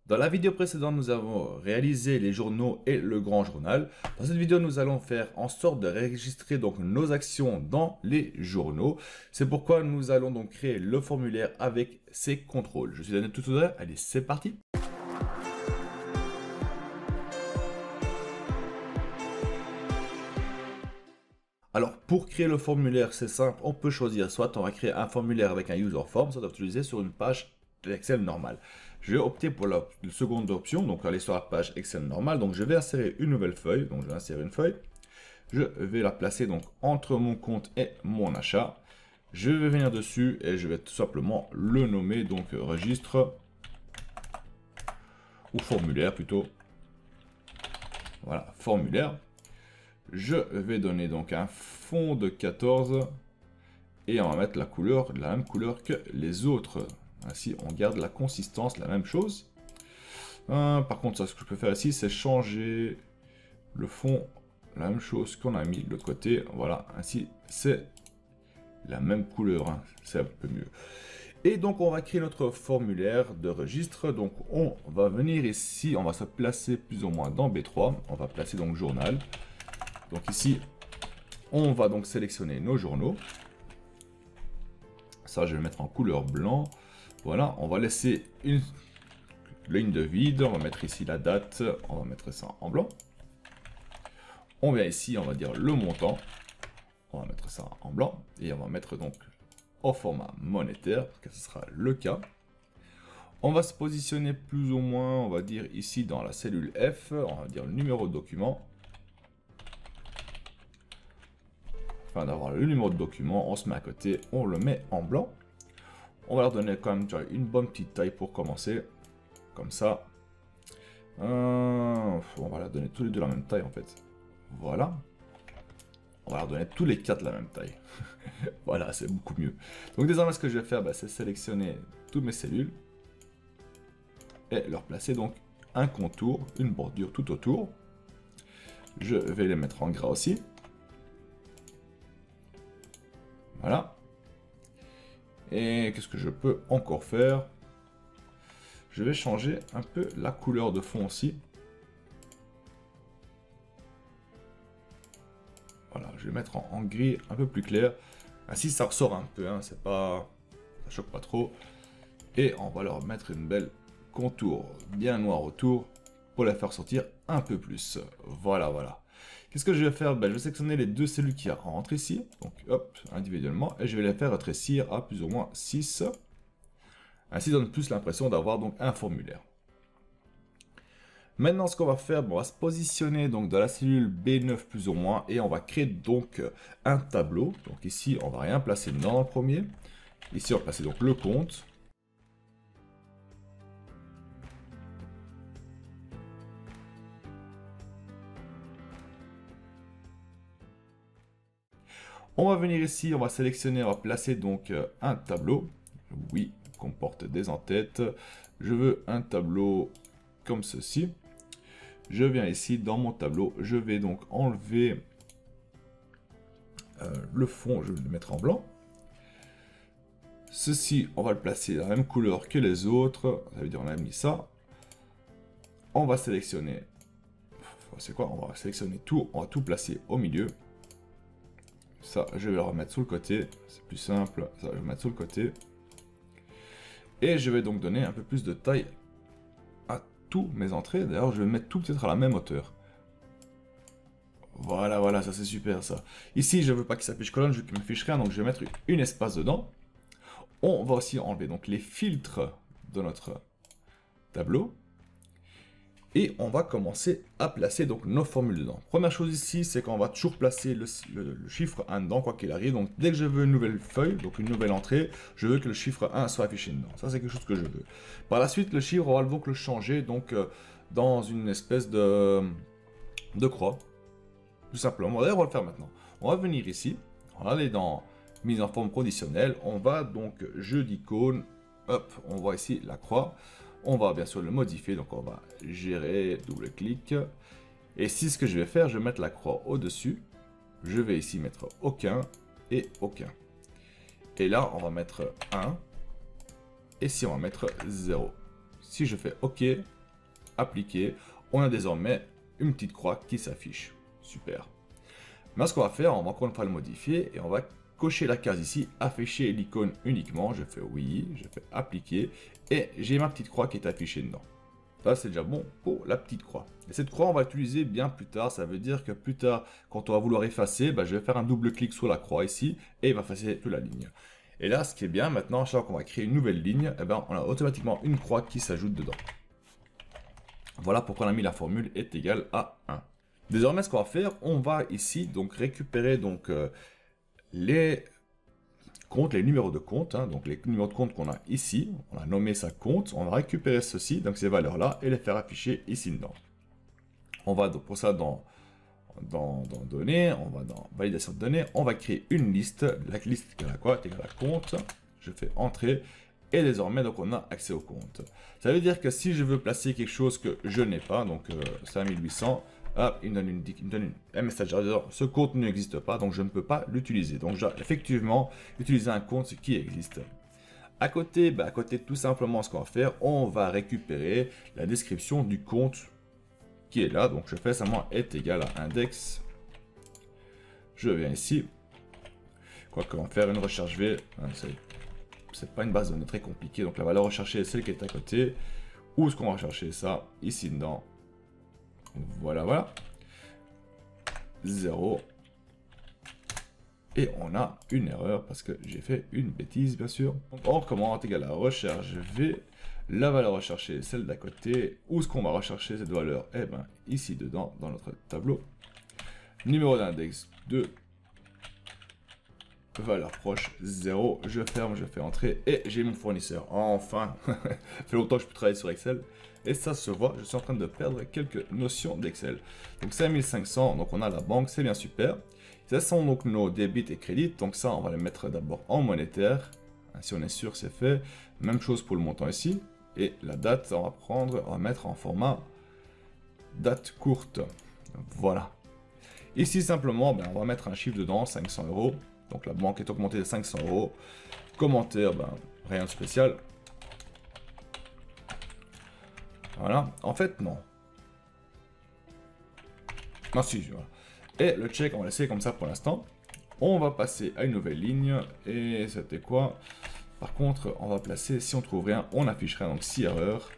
Dans la vidéo précédente, nous avons réalisé les journaux et le grand journal. Dans cette vidéo, nous allons faire en sorte de enregistrer donc nos actions dans les journaux. C'est pourquoi nous allons donc créer le formulaire avec ces contrôles. Je suis Daniel Tutorial. Allez, c'est parti. Alors, pour créer le formulaire, c'est simple. On peut choisir soit on va créer un formulaire avec un user form, soit on va l'utiliser sur une page Excel normale. Je vais opter pour la seconde option, donc aller sur la page Excel normale. Donc, je vais insérer une nouvelle feuille. Donc, je vais insérer une feuille. Je vais la placer donc entre mon compte et mon achat. Je vais venir dessus et je vais tout simplement le nommer donc registre ou formulaire plutôt. Voilà, formulaire. Je vais donner donc un fond de 14 et on va mettre la couleur de la même couleur que les autres. Ainsi, on garde la consistance, la même chose. Par contre, ça, ce que je peux faire ici, c'est changer le fond, la même chose qu'on a mis de l'autre côté. Voilà, ainsi, c'est la même couleur. Hein. C'est un peu mieux. Et donc, on va créer notre formulaire de registre. Donc, on va venir ici, on va se placer plus ou moins dans B3. On va placer donc journal. Donc ici, on va donc sélectionner nos journaux. Ça, je vais le mettre en couleur blanc. Voilà, on va laisser une ligne de vide. On va mettre ici la date. On va mettre ça en blanc. On vient ici, on va dire le montant. On va mettre ça en blanc. Et on va mettre donc au format monétaire, parce que ce sera le cas. On va se positionner plus ou moins, on va dire ici dans la cellule F. On va dire le numéro de document. Afin d'avoir le numéro de document, on se met à côté, on le met en blanc. On va leur donner quand même une bonne petite taille pour commencer. Comme ça. On va leur donner tous les deux la même taille en fait. Voilà. On va leur donner tous les quatre la même taille. Voilà, c'est beaucoup mieux. Donc désormais, ce que je vais faire, c'est sélectionner toutes mes cellules. Et leur placer donc un contour, une bordure tout autour. Je vais les mettre en gras aussi. Voilà. Et qu'est-ce que je peux encore faire? Je vais changer un peu la couleur de fond aussi. Voilà, je vais mettre en gris un peu plus clair. Ainsi, ça ressort un peu, hein, c'est pas... ça choque pas trop. Et on va leur mettre une belle contour bien noir autour pour la faire sortir un peu plus. Voilà, voilà. Qu'est-ce que je vais faire? Je vais sélectionner les deux cellules qui rentrent ici. Donc, hop, individuellement. Et je vais les faire rétrécir à plus ou moins 6. Ainsi, ça donne plus l'impression d'avoir donc un formulaire. Maintenant, ce qu'on va faire, on va se positionner donc dans la cellule B9 plus ou moins. Et on va créer donc un tableau. Donc ici, on va rien placer dans le premier. Ici, on va placer donc le compte. On va venir ici, on va sélectionner, on va placer donc un tableau. Oui, comporte des en-têtes. Je veux un tableau comme ceci. Je viens ici dans mon tableau. Je vais donc enlever le fond, je vais le mettre en blanc. Ceci, on va le placer de la même couleur que les autres. Ça veut dire on a mis ça. On va sélectionner. C'est quoi? On va sélectionner tout. On va tout placer au milieu. Ça, je vais le remettre sur le côté. C'est plus simple. Ça, je vais le mettre sur le côté. Et je vais donc donner un peu plus de taille à tous mes entrées. D'ailleurs, je vais mettre tout peut-être à la même hauteur. Voilà, voilà, ça c'est super ça. Ici, je ne veux pas qu'il s'affiche colonne, je veux qu'il m'affiche rien. Donc, je vais mettre une espace dedans. On va aussi enlever donc les filtres de notre tableau. Et on va commencer à placer donc nos formules dedans. Première chose ici, c'est qu'on va toujours placer le chiffre 1 dedans, quoi qu'il arrive. Donc dès que je veux une nouvelle feuille, donc une nouvelle entrée, je veux que le chiffre 1 soit affiché dedans. Ça, c'est quelque chose que je veux. Par la suite, le chiffre, on va donc le changer donc, dans une espèce de croix. Tout simplement. D'ailleurs, on va le faire maintenant. On va venir ici. On va aller dans mise en forme conditionnelle. On va donc jeu d'icône. Hop, on voit ici la croix. On va bien sûr le modifier, donc on va gérer, double-clic. Et si ce que je vais faire, je vais mettre la croix au-dessus. Je vais ici mettre aucun et aucun. Et là, on va mettre 1. Et ici, on va mettre 0. Si je fais OK, appliquer, on a désormais une petite croix qui s'affiche. Super. Maintenant, ce qu'on va faire, on va encore une fois le modifier et on va cocher la case ici, afficher l'icône uniquement. Je fais oui, je fais appliquer et j'ai ma petite croix qui est affichée dedans. Ça, c'est déjà bon pour la petite croix. Et cette croix, on va l'utiliser bien plus tard. Ça veut dire que plus tard, quand on va vouloir effacer, je vais faire un double clic sur la croix ici et il va effacer toute la ligne. Et là, ce qui est bien maintenant, chaque fois qu'on va créer une nouvelle ligne, on a automatiquement une croix qui s'ajoute dedans. Voilà pourquoi on a mis la formule est égale à 1. Désormais, ce qu'on va faire, on va ici donc récupérer donc, les comptes, les numéros de compte. Donc les numéros de compte qu'on a ici, on a nommé ça compte. On va récupérer ceci, donc ces valeurs-là, et les faire afficher ici dedans. On va donc pour ça dans données, on va dans validation de données, on va créer une liste. La liste est égale à quoi? Est égale à compte. Je fais entrée. Et désormais, donc, on a accès au compte. Ça veut dire que si je veux placer quelque chose que je n'ai pas, donc 5800, hop, il me donne un message disant ce compte n'existe pas, donc je ne peux pas l'utiliser. Donc, je dois effectivement utiliser un compte qui existe. À côté, tout simplement, ce qu'on va faire, on va récupérer la description du compte qui est là. Donc, je fais simplement est égal à index. Je viens ici. Quoi qu'on va faire une recherche V. C'est pas une base de données très compliquée, donc la valeur recherchée est celle qui est à côté. Où est-ce qu'on va rechercher ça? Ici dedans. Voilà, voilà. 0. Et on a une erreur parce que j'ai fait une bêtise, bien sûr. Donc on recommence égal à recherche V. La valeur recherchée est celle d'à côté. Où est-ce qu'on va rechercher cette valeur? Eh bien, ici dedans, dans notre tableau. Numéro d'index 2. Valeur proche 0, je ferme, je fais entrer et j'ai mon fournisseur. Enfin, ça fait longtemps que je peux travailler sur Excel et ça se voit, je suis en train de perdre quelques notions d'Excel. Donc 5500, donc on a la banque, c'est bien super. Ce sont donc nos débits et crédits, donc ça on va les mettre d'abord en monétaire. Si on est sûr c'est fait. Même chose pour le montant ici. Et la date, on va mettre en format date courte. Voilà. Ici simplement, on va mettre un chiffre dedans, 500 €. Donc la banque est augmentée de 500 €. Commentaire, rien de spécial. Voilà. En fait, non. Non, si, voilà. Et le check, on va laisser comme ça pour l'instant. On va passer à une nouvelle ligne. Et c'était quoi? Par contre, on va placer, si on trouve rien, on affichera donc 6 erreurs.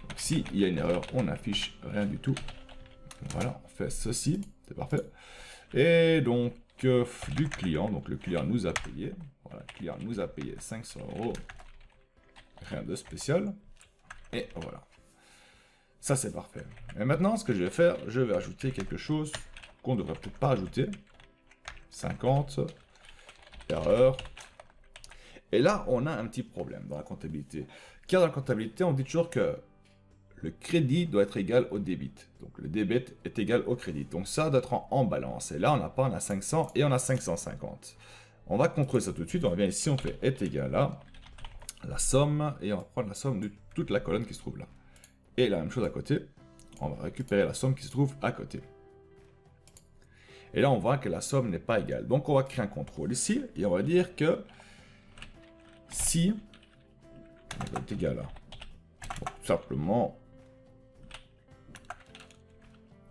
Donc s'il y a une erreur, on n'affiche rien du tout. Voilà, on fait ceci. C'est parfait. Et donc, du client, donc le client nous a payé. Voilà, le client nous a payé 500 €. Rien de spécial. Et voilà. Ça, c'est parfait. Et maintenant, ce que je vais faire, je vais ajouter quelque chose qu'on ne devrait peut-être pas ajouter. 50. Erreur. Et là, on a un petit problème dans la comptabilité. Car dans la comptabilité, on dit toujours que le crédit doit être égal au débit. Donc le débit est égal au crédit. Donc ça doit être en balance. Et là, on n'a pas, on a 500 et on a 550. On va contrôler ça tout de suite. On vient ici, on fait est égal à la somme. Et on va prendre la somme de toute la colonne qui se trouve là. Et la même chose à côté. On va récupérer la somme qui se trouve à côté. Et là, on voit que la somme n'est pas égale. Donc on va créer un contrôle ici. Et on va dire que si est égal à tout simplement,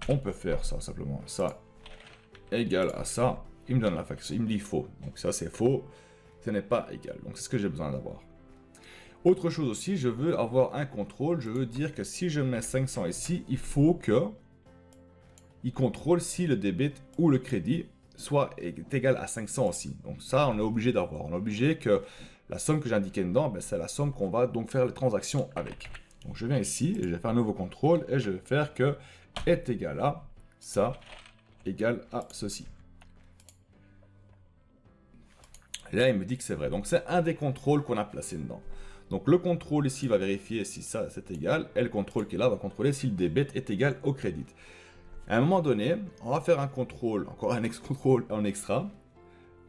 on peut faire ça simplement, ça égale à ça, il me donne la fraction, il me dit faux, donc ça c'est faux, ce n'est pas égal, donc c'est ce que j'ai besoin d'avoir. Autre chose aussi, je veux avoir un contrôle, je veux dire que si je mets 500 ici, il faut que il contrôle si le débit ou le crédit est égal à 500 aussi, donc ça on est obligé d'avoir, on est obligé que la somme que j'ai indiquée dedans, c'est la somme qu'on va donc faire les transactions avec. Donc je viens ici, et je vais faire un nouveau contrôle, et je vais faire que est égal à ça, égal à ceci. Et là, il me dit que c'est vrai. Donc c'est un des contrôles qu'on a placé dedans. Donc le contrôle ici va vérifier si ça c'est égal, et le contrôle qui est là va contrôler si le débit est égal au crédit. À un moment donné, on va faire un contrôle, encore un contrôle en extra.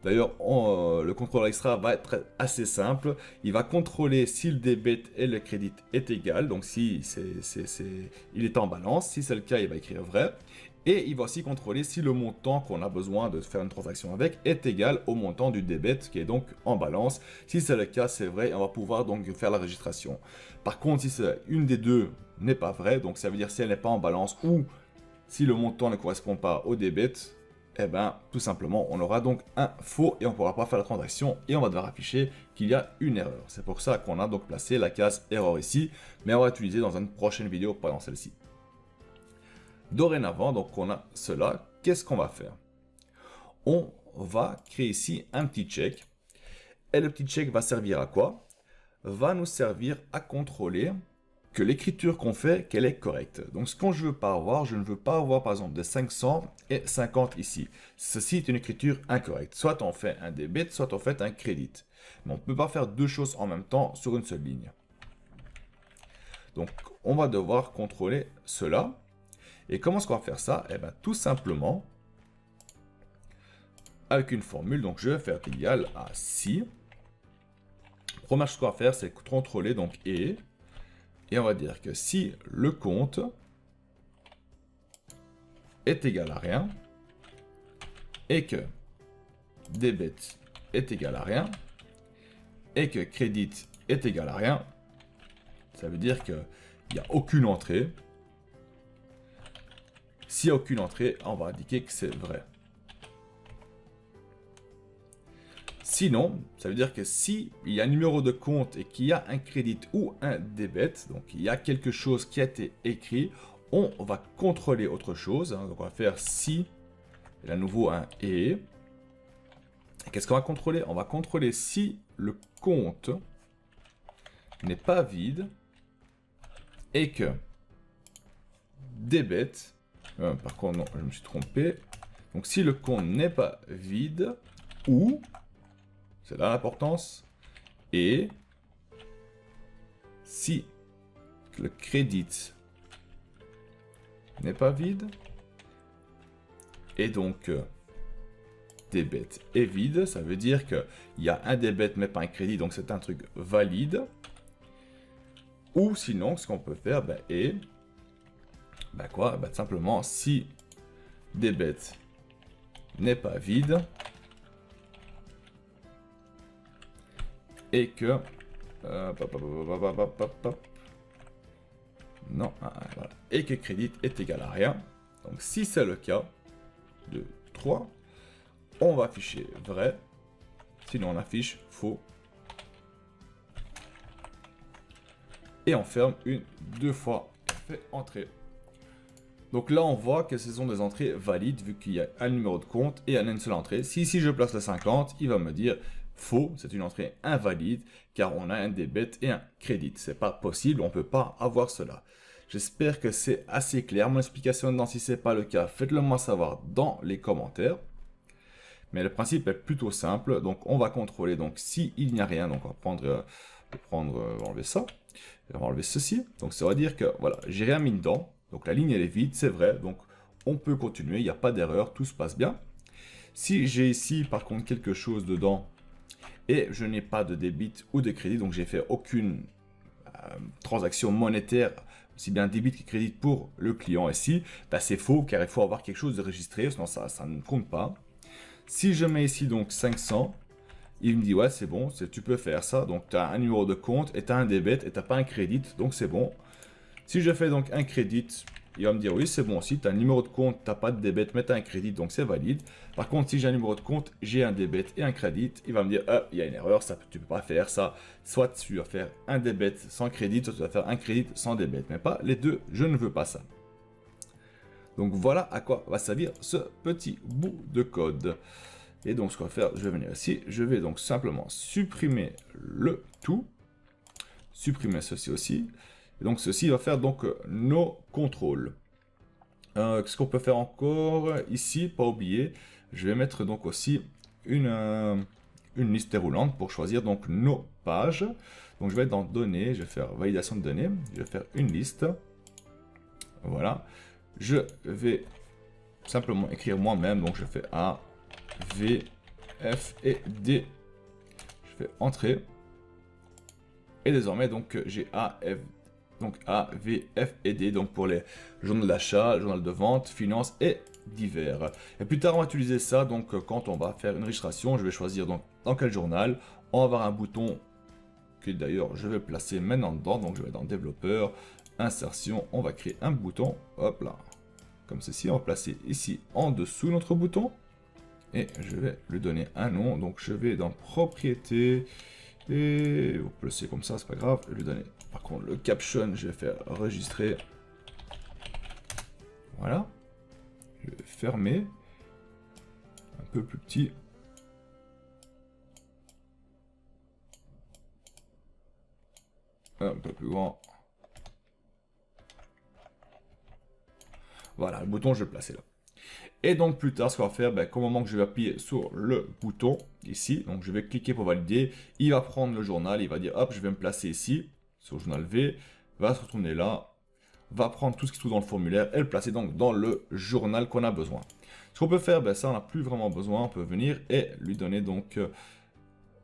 D'ailleurs, le contrôle extra va être assez simple. Il va contrôler si le débit et le crédit est égal. Donc, si il est en balance. Si c'est le cas, il va écrire vrai. Et il va aussi contrôler si le montant qu'on a besoin de faire une transaction avec est égal au montant du débit qui est donc en balance. Si c'est le cas, c'est vrai, on va pouvoir donc faire la registration. Par contre, si une des deux n'est pas vraie, donc ça veut dire si elle n'est pas en balance ou si le montant ne correspond pas au débit, eh ben tout simplement on aura donc un faux et on ne pourra pas faire la transaction et on va devoir afficher qu'il y a une erreur. C'est pour ça qu'on a donc placé la case erreur ici, mais on va l'utiliser dans une prochaine vidéo, pas dans celle-ci. Dorénavant, donc on a cela, qu'est-ce qu'on va faire? On va créer ici un petit check. Et le petit check va servir à quoi? Va nous servir à contrôler que l'écriture qu'on fait, qu'elle est correcte. Donc ce que je veux pas avoir, je ne veux pas avoir par exemple de 500 et 50 ici. Ceci est une écriture incorrecte. Soit on fait un débit, soit on fait un crédit. Mais on ne peut pas faire deux choses en même temps sur une seule ligne. Donc on va devoir contrôler cela. Et comment est-ce qu'on va faire ça? Eh bien, tout simplement, avec une formule, donc je vais faire égal à si. Première chose qu'on va faire, c'est contrôler donc et on va dire que si le compte est égal à rien, et que débit est égal à rien, et que crédit est égal à rien, ça veut dire qu'il n'y a aucune entrée. S'il n'y a aucune entrée, on va indiquer que c'est vrai. Sinon, ça veut dire que si il y a un numéro de compte et qu'il y a un crédit ou un débit, donc il y a quelque chose qui a été écrit, on va contrôler autre chose. Donc on va faire si, et à nouveau un et. Qu'est-ce qu'on va contrôler? On va contrôler si le compte n'est pas vide et que débit. Par contre, non, je me suis trompé. Donc, si le compte n'est pas vide, ou, c'est là l'importance, et si le crédit n'est pas vide, et donc débit est vide, ça veut dire qu'il y a un débit mais pas un crédit, donc c'est un truc valide. Ou sinon, ce qu'on peut faire, est... quoi? Simplement, si débit n'est pas vide et que non, voilà, et que crédit est égal à rien. Donc si c'est le cas, 2, 3, on va afficher vrai, sinon on affiche faux. Et on ferme une, deux fois, fait entrer. Donc là, on voit que ce sont des entrées valides vu qu'il y a un numéro de compte et une seule entrée. Si ici je place le 50, il va me dire faux, c'est une entrée invalide car on a un débit et un crédit. C'est pas possible, on peut pas avoir cela. J'espère que c'est assez clair mon explication. Si ce n'est pas le cas, faites-le moi savoir dans les commentaires. Mais le principe est plutôt simple. Donc on va contrôler. Donc s'il n'y a rien, donc on va enlever ça. On va enlever ceci. Donc ça va dire que voilà, j'ai rien mis dedans. Donc la ligne elle est vide, c'est vrai. Donc on peut continuer, il n'y a pas d'erreur, tout se passe bien. Si j'ai ici par contre quelque chose dedans et je n'ai pas de débit ou de crédit, donc j'ai fait aucune transaction monétaire, aussi bien débit que crédit pour le client ici, c'est faux car il faut avoir quelque chose de registré, sinon ça ne compte pas. Si je mets ici donc 500, il me dit ouais c'est bon, tu peux faire ça, donc tu as un numéro de compte et tu as un débit et tu n'as pas un crédit, donc c'est bon. Si je fais donc un crédit, il va me dire oui c'est bon aussi, tu as un numéro de compte, tu n'as pas de débit, mais tu as un crédit, donc c'est valide. Par contre si j'ai un numéro de compte, j'ai un débit et un crédit, il va me dire il y a une erreur, ça, tu ne peux pas faire ça. Soit tu vas faire un débit sans crédit, soit tu vas faire un crédit sans débit, mais pas les deux, je ne veux pas ça. Donc voilà à quoi va servir ce petit bout de code. Et donc ce qu'on va faire, je vais venir ici, je vais donc simplement supprimer le tout, supprimer ceci aussi. Et donc ceci va faire donc nos contrôles. Qu'est-ce qu'on peut faire encore ici? Pas oublier, je vais mettre donc aussi une liste déroulante pour choisir donc nos pages. Donc je vais être dans données, je vais faire validation de données, je vais faire une liste. Voilà. Je vais simplement écrire moi-même, donc je fais A, V, F et D. Je fais entrer. Et désormais donc j'ai A, F, donc A, V, F et D, donc pour les journaux d'achat, journal de vente, finance et divers. Et plus tard, on va utiliser ça, donc quand on va faire une registration, je vais choisir donc dans quel journal. On va avoir un bouton que d'ailleurs je vais placer maintenant dedans, donc je vais dans développeur, insertion, on va créer un bouton, hop là, comme ceci, on va placer ici en dessous notre bouton, et je vais lui donner un nom, donc je vais dans propriété, et vous pouvez laisser comme ça, c'est pas grave, je vais lui donner, par contre le caption, je vais faire enregistrer, voilà, je vais fermer, un peu plus petit, un peu plus grand. Voilà, le bouton, je vais le placer là. Et donc plus tard, ce qu'on va faire, ben, qu'au moment que je vais appuyer sur le bouton, ici, donc je vais cliquer pour valider, il va prendre le journal, il va dire, hop, je vais me placer ici, sur le journal V, va se retourner là, va prendre tout ce qui se trouve dans le formulaire et le placer donc dans le journal qu'on a besoin. Ce qu'on peut faire, ben, ça on n'a plus vraiment besoin, on peut venir et lui donner donc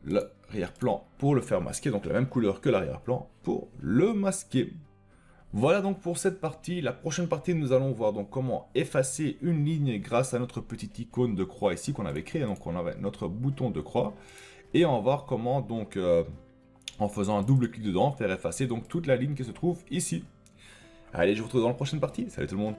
l'arrière-plan pour le faire masquer, donc la même couleur que l'arrière-plan pour le masquer. Voilà donc pour cette partie. La prochaine partie, nous allons voir donc comment effacer une ligne grâce à notre petite icône de croix ici qu'on avait créé. Donc on avait notre bouton de croix et on va voir comment donc en faisant un double clic dedans faire effacer donc toute la ligne qui se trouve ici. Allez, je vous retrouve dans la prochaine partie. Salut tout le monde.